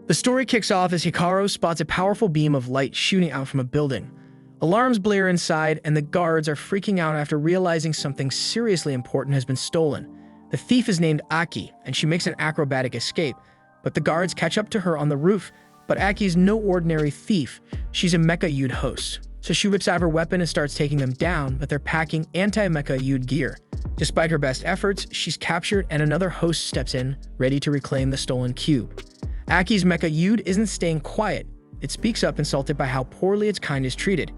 The story kicks off as Hikaru spots a powerful beam of light shooting out from a building. Alarms blare inside, and the guards are freaking out after realizing something seriously important has been stolen. The thief is named Aki, and she makes an acrobatic escape, but the guards catch up to her on the roof. But Aki's no ordinary thief. She's a Mecha-Ude host. So she whips out her weapon and starts taking them down, but they're packing anti-Mecha-Ude gear. Despite her best efforts, she's captured and another host steps in, ready to reclaim the stolen cube. Aki's Mecha-Ude isn't staying quiet. It speaks up, insulted by how poorly its kind is treated.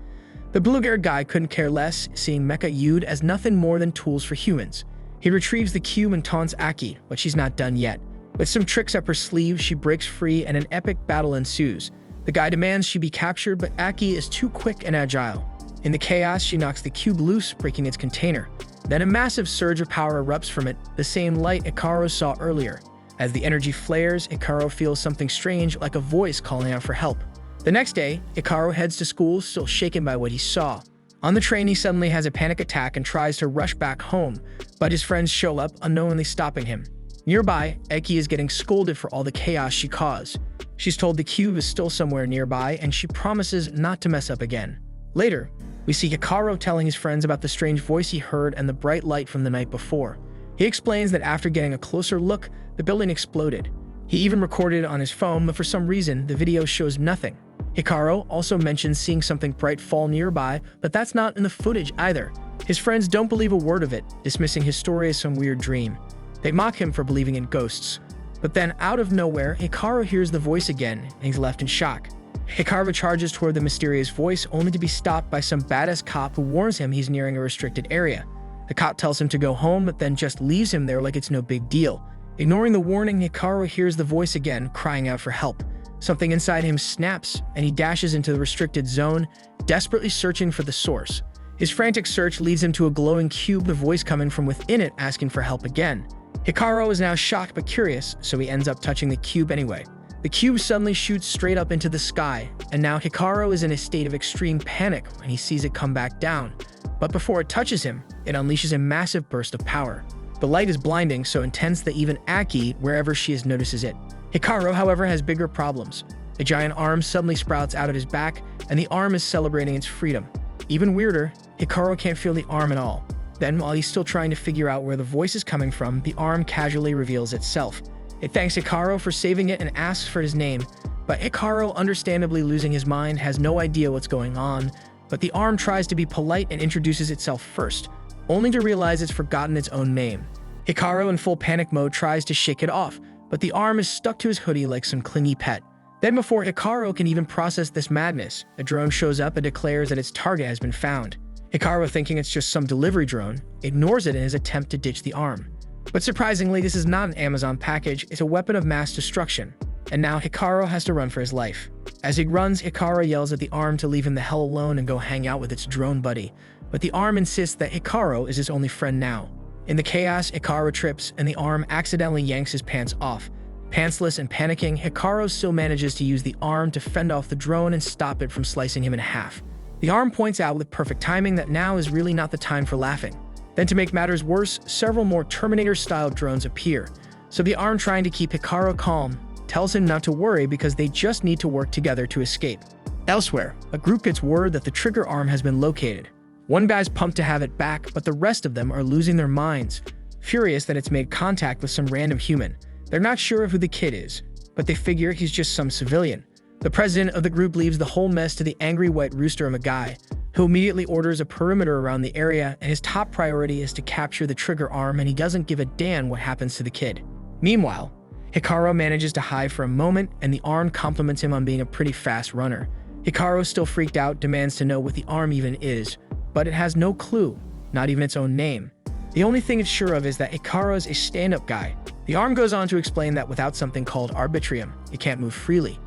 The blue-haired guy couldn't care less, seeing Mecha-Ude as nothing more than tools for humans. He retrieves the cube and taunts Aki, but she's not done yet. With some tricks up her sleeve, she breaks free and an epic battle ensues. The guy demands she be captured, but Aki is too quick and agile. In the chaos, she knocks the cube loose, breaking its container. Then a massive surge of power erupts from it, the same light Hikaru saw earlier. As the energy flares, Hikaru feels something strange, like a voice calling out for help. The next day, Hikaru heads to school, still shaken by what he saw. On the train, he suddenly has a panic attack and tries to rush back home, but his friends show up, unknowingly stopping him. Nearby, Eki is getting scolded for all the chaos she caused. She's told the cube is still somewhere nearby, and she promises not to mess up again. Later, we see Hikaru telling his friends about the strange voice he heard and the bright light from the night before. He explains that after getting a closer look, the building exploded. He even recorded it on his phone, but for some reason, the video shows nothing. Hikaru also mentions seeing something bright fall nearby, but that's not in the footage either. His friends don't believe a word of it, dismissing his story as some weird dream. They mock him for believing in ghosts. But then, out of nowhere, Hikaru hears the voice again, and he's left in shock. Hikaru charges toward the mysterious voice, only to be stopped by some badass cop who warns him he's nearing a restricted area. The cop tells him to go home, but then just leaves him there like it's no big deal. Ignoring the warning, Hikaru hears the voice again, crying out for help. Something inside him snaps, and he dashes into the restricted zone, desperately searching for the source. His frantic search leads him to a glowing cube, the voice coming from within it, asking for help again. Hikaru is now shocked but curious, so he ends up touching the cube anyway. The cube suddenly shoots straight up into the sky, and now Hikaru is in a state of extreme panic when he sees it come back down. But before it touches him, it unleashes a massive burst of power. The light is blinding, so intense that even Aki, wherever she is, notices it. Hikaru, however, has bigger problems. A giant arm suddenly sprouts out of his back, and the arm is celebrating its freedom. Even weirder, Hikaru can't feel the arm at all. Then, while he's still trying to figure out where the voice is coming from, the arm casually reveals itself. It thanks Hikaru for saving it and asks for his name, but Hikaru, understandably losing his mind, has no idea what's going on, but the arm tries to be polite and introduces itself first, only to realize it's forgotten its own name. Hikaru, in full panic mode, tries to shake it off, but the arm is stuck to his hoodie like some clingy pet. Then, before Hikaru can even process this madness, a drone shows up and declares that its target has been found. Hikaru, thinking it's just some delivery drone, ignores it in his attempt to ditch the arm. But surprisingly, this is not an Amazon package, it's a weapon of mass destruction. And now Hikaru has to run for his life. As he runs, Hikaru yells at the arm to leave him the hell alone and go hang out with its drone buddy. But the arm insists that Hikaru is his only friend now. In the chaos, Hikaru trips, and the arm accidentally yanks his pants off. Pantsless and panicking, Hikaru still manages to use the arm to fend off the drone and stop it from slicing him in half. The arm points out with perfect timing that now is really not the time for laughing. Then, to make matters worse, several more Terminator-style drones appear. So the arm, trying to keep Hikaru calm, tells him not to worry because they just need to work together to escape. Elsewhere, a group gets word that the trigger arm has been located. One guy's pumped to have it back, but the rest of them are losing their minds, furious that it's made contact with some random human. They're not sure of who the kid is, but they figure he's just some civilian. The president of the group leaves the whole mess to the angry white rooster of a guy, who immediately orders a perimeter around the area, and his top priority is to capture the trigger arm, and he doesn't give a damn what happens to the kid. Meanwhile, Hikaru manages to hide for a moment, and the arm compliments him on being a pretty fast runner. Hikaru, still freaked out, demands to know what the arm even is, but it has no clue, not even its own name. The only thing it's sure of is that Hikaru is a stand-up guy. The arm goes on to explain that without something called arbitrium, it can't move freely.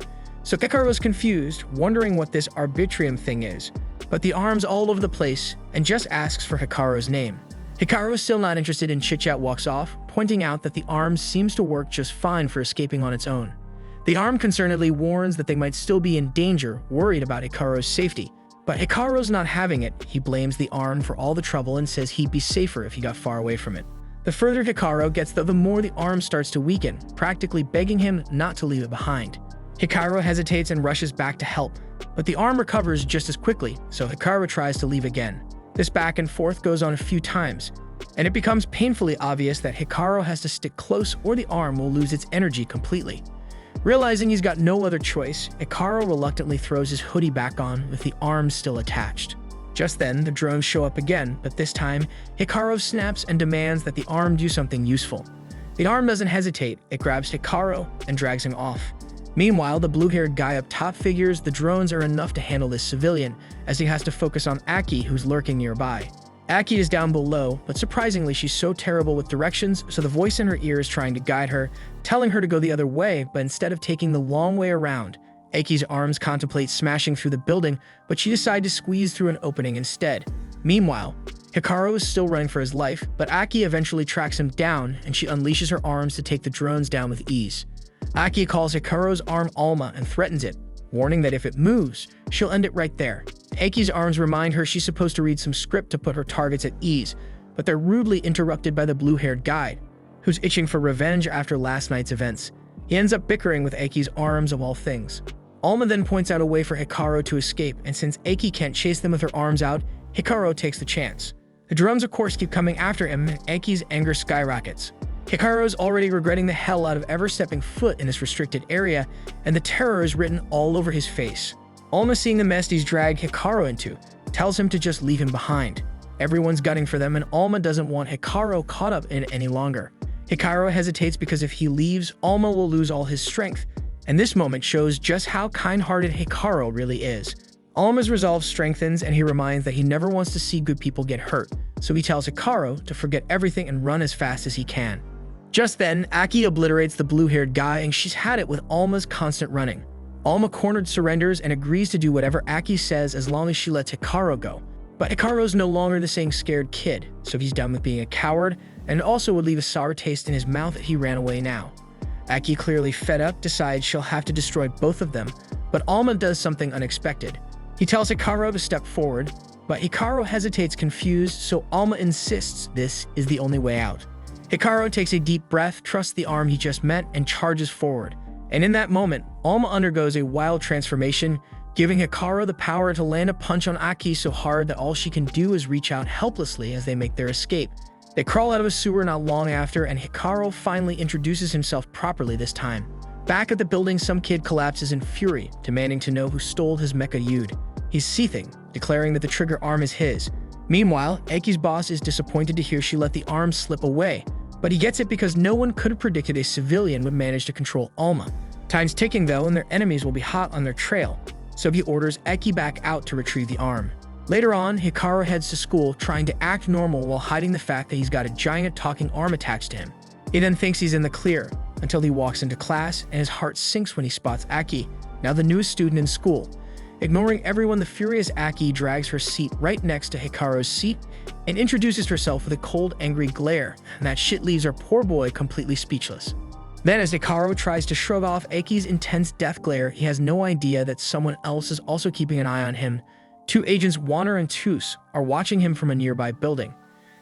So Hikaru is confused, wondering what this arbitrium thing is, but the arm's all over the place and just asks for Hikaru's name. Hikaru is still not interested in chit-chat, walks off, pointing out that the arm seems to work just fine for escaping on its own. The arm concernedly warns that they might still be in danger, worried about Hikaru's safety. But Hikaru's not having it. He blames the arm for all the trouble and says he'd be safer if he got far away from it. The further Hikaru gets, the more the arm starts to weaken, practically begging him not to leave it behind. Hikaru hesitates and rushes back to help, but the arm recovers just as quickly, so Hikaru tries to leave again. This back and forth goes on a few times, and it becomes painfully obvious that Hikaru has to stick close or the arm will lose its energy completely. Realizing he's got no other choice, Hikaru reluctantly throws his hoodie back on with the arm still attached. Just then, the drones show up again, but this time, Hikaru snaps and demands that the arm do something useful. The arm doesn't hesitate, it grabs Hikaru and drags him off. Meanwhile, the blue-haired guy up top figures the drones are enough to handle this civilian, as he has to focus on Aki, who's lurking nearby. Aki is down below, but surprisingly she's so terrible with directions, so the voice in her ear is trying to guide her, telling her to go the other way, but instead of taking the long way around. Aki's arms contemplate smashing through the building, but she decides to squeeze through an opening instead. Meanwhile, Hikaru is still running for his life, but Aki eventually tracks him down, and she unleashes her arms to take the drones down with ease. Aki calls Hikaru's arm Alma and threatens it, warning that if it moves, she'll end it right there. Aki's arms remind her she's supposed to read some script to put her targets at ease, but they're rudely interrupted by the blue-haired guy, who's itching for revenge after last night's events. He ends up bickering with Aki's arms of all things. Alma then points out a way for Hikaru to escape, and since Aki can't chase them with her arms out, Hikaru takes the chance. The drones of course keep coming after him, and Aki's anger skyrockets. Hikaru is already regretting the hell out of ever stepping foot in this restricted area, and the terror is written all over his face. Alma, seeing the mess he's dragged Hikaru into, tells him to just leave him behind. Everyone's gunning for them, and Alma doesn't want Hikaru caught up in it any longer. Hikaru hesitates because if he leaves, Alma will lose all his strength, and this moment shows just how kind-hearted Hikaru really is. Alma's resolve strengthens, and he reminds that he never wants to see good people get hurt, so he tells Hikaru to forget everything and run as fast as he can. Just then, Aki obliterates the blue-haired guy, and she's had it with Alma's constant running. Alma cornered surrenders and agrees to do whatever Aki says as long as she lets Hikaru go. But Hikaru's no longer the same scared kid, so he's done with being a coward, and also would leave a sour taste in his mouth if he ran away now. Aki, clearly fed up, decides she'll have to destroy both of them, but Alma does something unexpected. He tells Hikaru to step forward, but Hikaru hesitates confused, so Alma insists this is the only way out. Hikaru takes a deep breath, trusts the arm he just met, and charges forward. And in that moment, Alma undergoes a wild transformation, giving Hikaru the power to land a punch on Aki so hard that all she can do is reach out helplessly as they make their escape. They crawl out of a sewer not long after, and Hikaru finally introduces himself properly this time. Back at the building, some kid collapses in fury, demanding to know who stole his Mecha-Ude. He's seething, declaring that the trigger arm is his. Meanwhile, Aki's boss is disappointed to hear she let the arm slip away, but he gets it because no one could have predicted a civilian would manage to control Alma. Time's ticking though, and their enemies will be hot on their trail, so he orders Aki back out to retrieve the arm. Later on, Hikaru heads to school, trying to act normal while hiding the fact that he's got a giant talking arm attached to him. He then thinks he's in the clear, until he walks into class and his heart sinks when he spots Aki, now the newest student in school. Ignoring everyone, the furious Aki drags her seat right next to Hikaru's seat and introduces herself with a cold, angry glare, and that shit leaves our poor boy completely speechless. Then, as Hikaru tries to shrug off Aki's intense death glare, he has no idea that someone else is also keeping an eye on him. Two agents, Warner and Toos, are watching him from a nearby building.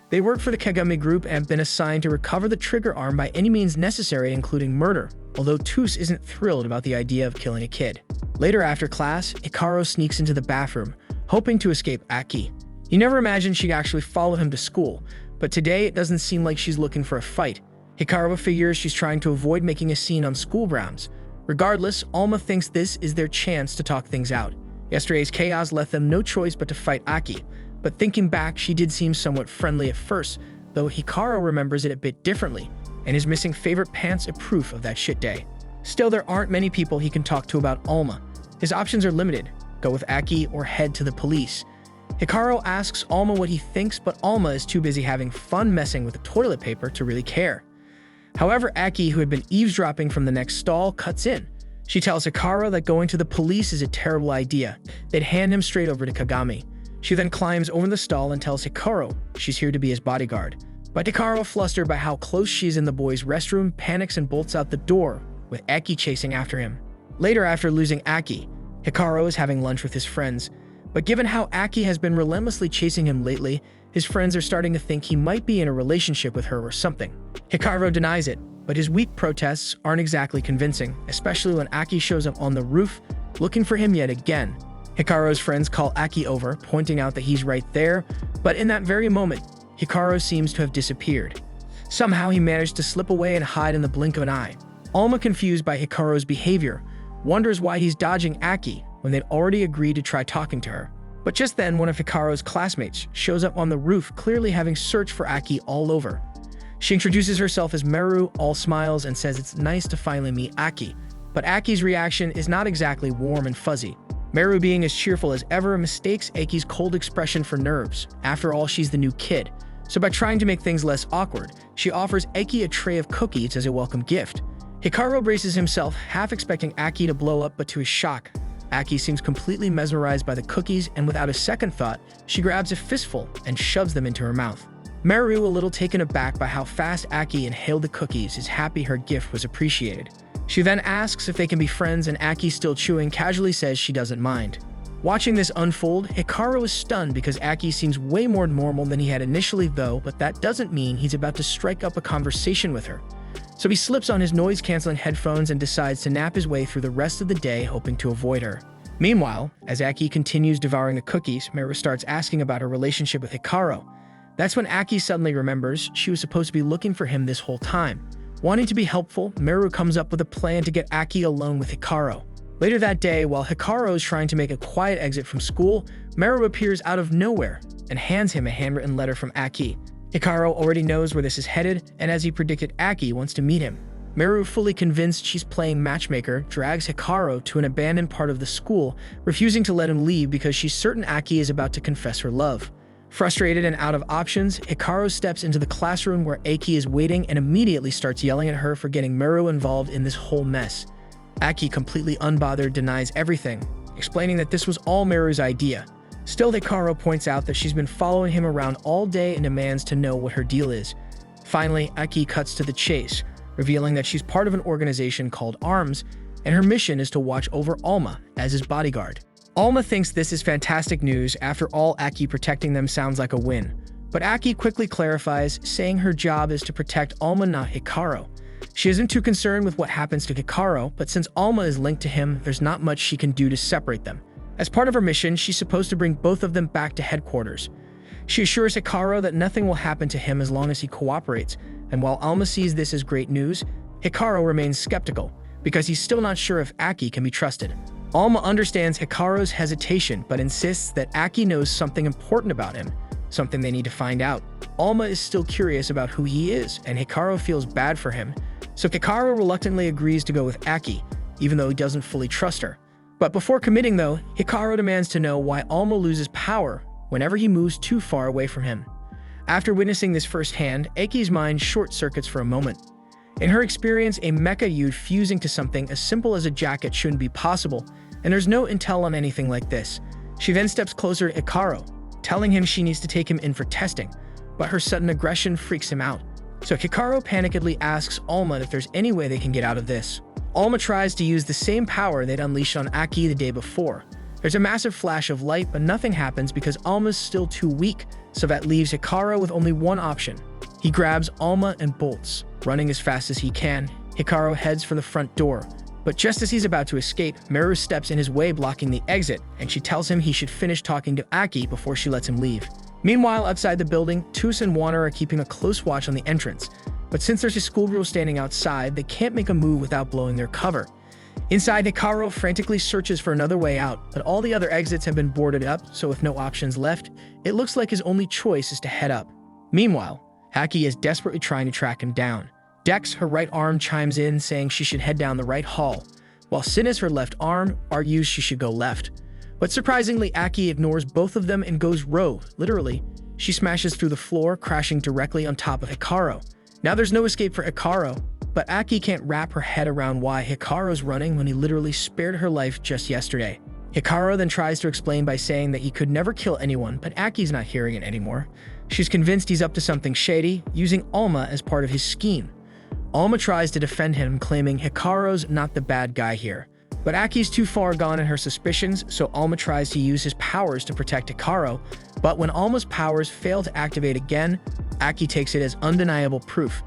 They work for the Kagami group and have been assigned to recover the trigger arm by any means necessary, including murder, although Toos isn't thrilled about the idea of killing a kid. Later after class, Hikaru sneaks into the bathroom, hoping to escape Aki. He never imagined she'd actually follow him to school, but today it doesn't seem like she's looking for a fight. Hikaru figures she's trying to avoid making a scene on school grounds. Regardless, Alma thinks this is their chance to talk things out. Yesterday's chaos left them no choice but to fight Aki, but thinking back, she did seem somewhat friendly at first, though Hikaru remembers it a bit differently, and his missing favorite pants a proof of that shit day. Still, there aren't many people he can talk to about Alma. His options are limited: go with Aki or head to the police. Hikaru asks Alma what he thinks, but Alma is too busy having fun messing with the toilet paper to really care. However, Aki, who had been eavesdropping from the next stall, cuts in. She tells Hikaru that going to the police is a terrible idea. They'd hand him straight over to Kagami. She then climbs over the stall and tells Hikaru she's here to be his bodyguard. But Hikaru, flustered by how close she is in the boys' restroom, panics and bolts out the door, with Aki chasing after him. Later, after losing Aki, Hikaru is having lunch with his friends. But given how Aki has been relentlessly chasing him lately, his friends are starting to think he might be in a relationship with her or something. Hikaru denies it, but his weak protests aren't exactly convincing, especially when Aki shows up on the roof, looking for him yet again. Hikaru's friends call Aki over, pointing out that he's right there, but in that very moment, Hikaru seems to have disappeared. Somehow he managed to slip away and hide in the blink of an eye. Alma, confused by Hikaru's behavior, wonders why he's dodging Aki when they'd already agreed to try talking to her. But just then, one of Hikaru's classmates shows up on the roof, clearly having searched for Aki all over. She introduces herself as Meru, all smiles, and says it's nice to finally meet Aki. But Aki's reaction is not exactly warm and fuzzy. Meru, being as cheerful as ever, mistakes Aki's cold expression for nerves. After all, she's the new kid. So by trying to make things less awkward, she offers Aki a tray of cookies as a welcome gift. Hikaru braces himself, half expecting Aki to blow up, but to his shock, Aki seems completely mesmerized by the cookies, and without a second thought, she grabs a fistful and shoves them into her mouth. Meru, a little taken aback by how fast Aki inhaled the cookies, is happy her gift was appreciated. She then asks if they can be friends, and Aki, still chewing, casually says she doesn't mind. Watching this unfold, Hikaru is stunned because Aki seems way more normal than he had initially though, but that doesn't mean he's about to strike up a conversation with her. So he slips on his noise-canceling headphones and decides to nap his way through the rest of the day, hoping to avoid her. Meanwhile, as Aki continues devouring the cookies, Meru starts asking about her relationship with Hikaru. That's when Aki suddenly remembers she was supposed to be looking for him this whole time. Wanting to be helpful, Meru comes up with a plan to get Aki alone with Hikaru. Later that day, while Hikaru is trying to make a quiet exit from school, Meru appears out of nowhere and hands him a handwritten letter from Aki. Hikaru already knows where this is headed, and as he predicted, Aki wants to meet him. Meru, fully convinced she's playing matchmaker, drags Hikaru to an abandoned part of the school, refusing to let him leave because she's certain Aki is about to confess her love. Frustrated and out of options, Hikaru steps into the classroom where Aki is waiting and immediately starts yelling at her for getting Meru involved in this whole mess. Aki, completely unbothered, denies everything, explaining that this was all Meru's idea. Still, Hikaru points out that she's been following him around all day and demands to know what her deal is. Finally, Aki cuts to the chase, revealing that she's part of an organization called ARMS, and her mission is to watch over Alma as his bodyguard. Alma thinks this is fantastic news. After all, Aki protecting them sounds like a win. But Aki quickly clarifies, saying her job is to protect Alma, not Hikaru. She isn't too concerned with what happens to Hikaru, but since Alma is linked to him, there's not much she can do to separate them. As part of her mission, she's supposed to bring both of them back to headquarters. She assures Hikaru that nothing will happen to him as long as he cooperates, and while Alma sees this as great news, Hikaru remains skeptical, because he's still not sure if Aki can be trusted. Alma understands Hikaru's hesitation, but insists that Aki knows something important about him, something they need to find out. Alma is still curious about who he is, and Hikaru feels bad for him, so Hikaru reluctantly agrees to go with Aki, even though he doesn't fully trust her. But before committing though, Hikaru demands to know why Alma loses power whenever he moves too far away from him. After witnessing this firsthand, Aki's mind short-circuits for a moment. In her experience, a Mecha-Ude fusing to something as simple as a jacket shouldn't be possible, and there's no intel on anything like this. She then steps closer to Hikaru, telling him she needs to take him in for testing, but her sudden aggression freaks him out. So Hikaru panickedly asks Alma if there's any way they can get out of this. Alma tries to use the same power they'd unleashed on Aki the day before. There's a massive flash of light, but nothing happens because Alma's still too weak, so that leaves Hikaru with only one option. He grabs Alma and bolts. Running as fast as he can, Hikaru heads for the front door. But just as he's about to escape, Meru steps in his way, blocking the exit, and she tells him he should finish talking to Aki before she lets him leave. Meanwhile, outside the building, Tus and Wana are keeping a close watch on the entrance. But since there's a schoolgirl standing outside, they can't make a move without blowing their cover. Inside, Hikaru frantically searches for another way out, but all the other exits have been boarded up, so with no options left, it looks like his only choice is to head up. Meanwhile, Aki is desperately trying to track him down. Dex, her right arm, chimes in, saying she should head down the right hall, while Sinus, her left arm, argues she should go left. But surprisingly, Aki ignores both of them and goes rogue, literally. She smashes through the floor, crashing directly on top of Hikaru. Now there's no escape for Hikaru, but Aki can't wrap her head around why Hikaru's running when he literally spared her life just yesterday. Hikaru then tries to explain by saying that he could never kill anyone, but Aki's not hearing it anymore. She's convinced he's up to something shady, using Alma as part of his scheme. Alma tries to defend him, claiming Hikaru's not the bad guy here. But Aki's too far gone in her suspicions, so Alma tries to use his powers to protect Hikaru, but when Alma's powers fail to activate again, Aki takes it as undeniable proof.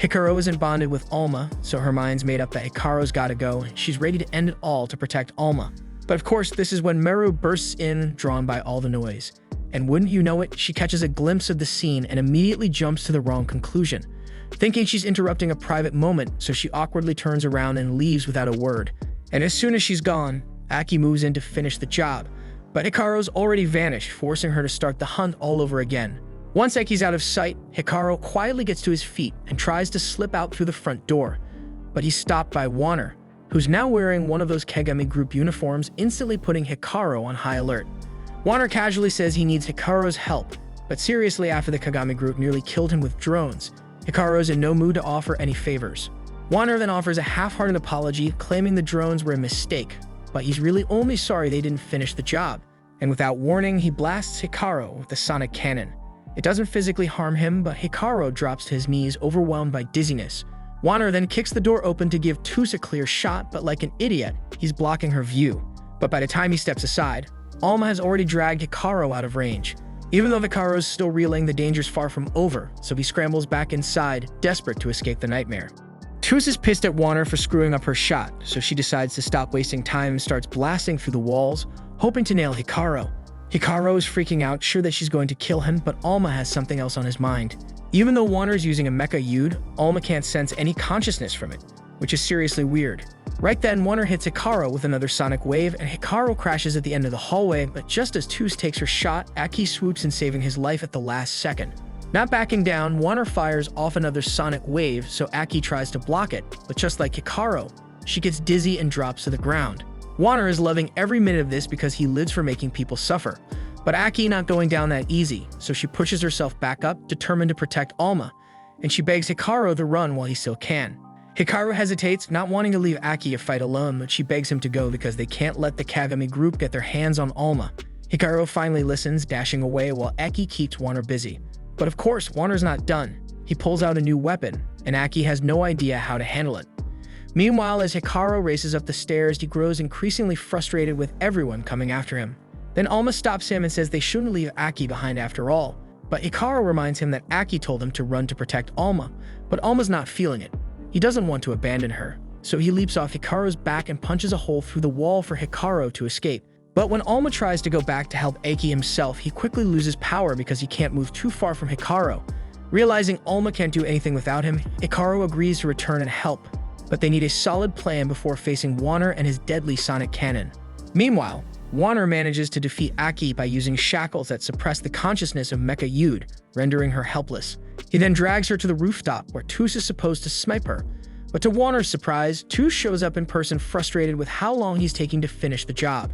Hikaru isn't bonded with Alma, so her mind's made up that Hikaru's gotta go, and she's ready to end it all to protect Alma. But of course, this is when Meru bursts in, drawn by all the noise. And wouldn't you know it, she catches a glimpse of the scene and immediately jumps to the wrong conclusion. Thinking she's interrupting a private moment, so she awkwardly turns around and leaves without a word. And as soon as she's gone, Aki moves in to finish the job. But Hikaru's already vanished, forcing her to start the hunt all over again. Once Aki's out of sight, Hikaru quietly gets to his feet and tries to slip out through the front door. But he's stopped by Warner, who's now wearing one of those Kagami group uniforms, instantly putting Hikaru on high alert. Warner casually says he needs Hikaru's help, but seriously, after the Kagami group nearly killed him with drones, Hikaru's in no mood to offer any favors. Warner then offers a half-hearted apology, claiming the drones were a mistake, but he's really only sorry they didn't finish the job. And without warning, he blasts Hikaru with the sonic cannon. It doesn't physically harm him, but Hikaru drops to his knees, overwhelmed by dizziness. Warner then kicks the door open to give Tus a clear shot, but like an idiot, he's blocking her view. But by the time he steps aside, Alma has already dragged Hikaru out of range. Even though Hikaru is still reeling, the danger's far from over, so he scrambles back inside, desperate to escape the nightmare. Tus is pissed at Warner for screwing up her shot, so she decides to stop wasting time and starts blasting through the walls, hoping to nail Hikaru. Hikaru is freaking out, sure that she's going to kill him, but Alma has something else on his mind. Even though Warner's using a Mecha-Ude, Alma can't sense any consciousness from it, which is seriously weird. Right then, Warner hits Hikaru with another sonic wave, and Hikaru crashes at the end of the hallway, but just as Tus takes her shot, Aki swoops in, saving his life at the last second. Not backing down, Warner fires off another sonic wave, so Aki tries to block it, but just like Hikaru, she gets dizzy and drops to the ground. Warner is loving every minute of this because he lives for making people suffer. But Aki not going down that easy, so she pushes herself back up, determined to protect Alma, and she begs Hikaru to run while he still can. Hikaru hesitates, not wanting to leave Aki to fight alone, but she begs him to go because they can't let the Kagami group get their hands on Alma. Hikaru finally listens, dashing away while Aki keeps Warner busy. But of course, Warner's not done. He pulls out a new weapon, and Aki has no idea how to handle it. Meanwhile, as Hikaru races up the stairs, he grows increasingly frustrated with everyone coming after him. Then Alma stops him and says they shouldn't leave Aki behind after all. But Hikaru reminds him that Aki told him to run to protect Alma, but Alma's not feeling it. He doesn't want to abandon her, so he leaps off Hikaru's back and punches a hole through the wall for Hikaru to escape. But when Alma tries to go back to help Aki himself, he quickly loses power because he can't move too far from Hikaru. Realizing Alma can't do anything without him, Hikaru agrees to return and help, but they need a solid plan before facing Warner and his deadly sonic cannon. Meanwhile, Warner manages to defeat Aki by using shackles that suppress the consciousness of Mecha-Ude, rendering her helpless. He then drags her to the rooftop where Tus is supposed to snipe her. But to Warner's surprise, Tus shows up in person, frustrated with how long he's taking to finish the job.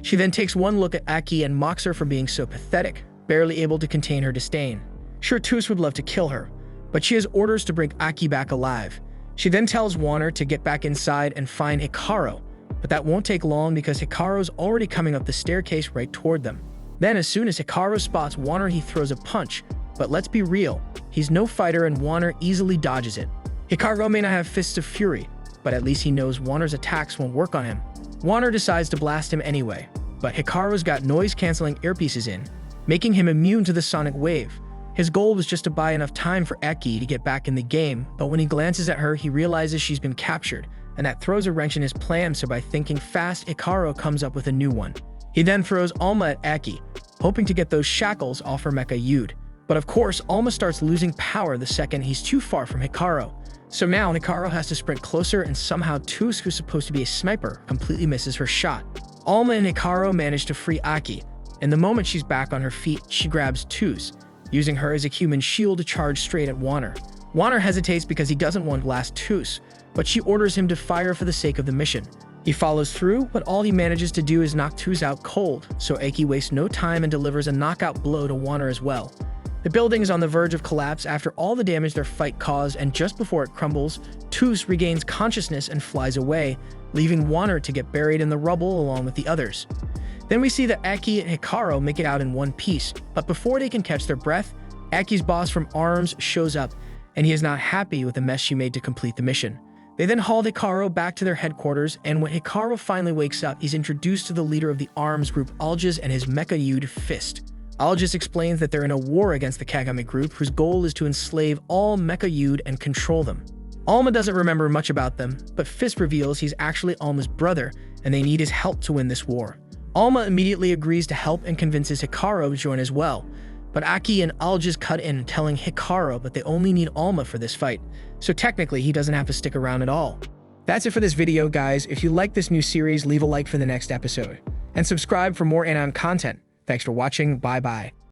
She then takes one look at Aki and mocks her for being so pathetic, barely able to contain her disdain. Sure, Tus would love to kill her, but she has orders to bring Aki back alive. She then tells Warner to get back inside and find Hikaru, but that won't take long because Hikaru's already coming up the staircase right toward them. Then as soon as Hikaru spots Warner, he throws a punch, but let's be real, he's no fighter and Warner easily dodges it. Hikaru may not have fists of fury, but at least he knows Warner's attacks won't work on him. Warner decides to blast him anyway, but Hikaru's got noise-canceling earpieces in, making him immune to the sonic wave. His goal was just to buy enough time for Aki to get back in the game, but when he glances at her, he realizes she's been captured, and that throws a wrench in his plan, so by thinking fast, Hikaru comes up with a new one. He then throws Alma at Aki, hoping to get those shackles off her Mecha-Ude. But of course, Alma starts losing power the second he's too far from Hikaru. So now Hikaru has to sprint closer, and somehow Tus, who's supposed to be a sniper, completely misses her shot. Alma and Hikaru manage to free Aki, and the moment she's back on her feet, she grabs Tus, using her as a human shield to charge straight at Warner. Warner hesitates because he doesn't want to blast Tus, but she orders him to fire for the sake of the mission. He follows through, but all he manages to do is knock Tus out cold, so Aki wastes no time and delivers a knockout blow to Warner as well. The building is on the verge of collapse after all the damage their fight caused, and just before it crumbles, Tus regains consciousness and flies away, leaving Warner to get buried in the rubble along with the others. Then we see that Aki and Hikaru make it out in one piece, but before they can catch their breath, Aki's boss from ARMS shows up, and he is not happy with the mess she made to complete the mission. They then haul Hikaru back to their headquarters, and when Hikaru finally wakes up, he's introduced to the leader of the ARMS group, Alges, and his Mecha-Ude fist. Algis explains that they're in a war against the Kagami group, whose goal is to enslave all Mecha-Ude and control them. Alma doesn't remember much about them, but Fist reveals he's actually Alma's brother, and they need his help to win this war. Alma immediately agrees to help and convinces Hikaru to join as well, but Aki and Algis cut in, telling Hikaru that they only need Alma for this fight, so technically he doesn't have to stick around at all. That's it for this video, guys. If you like this new series, leave a like for the next episode, and subscribe for more anime content. Thanks for watching. Bye-bye.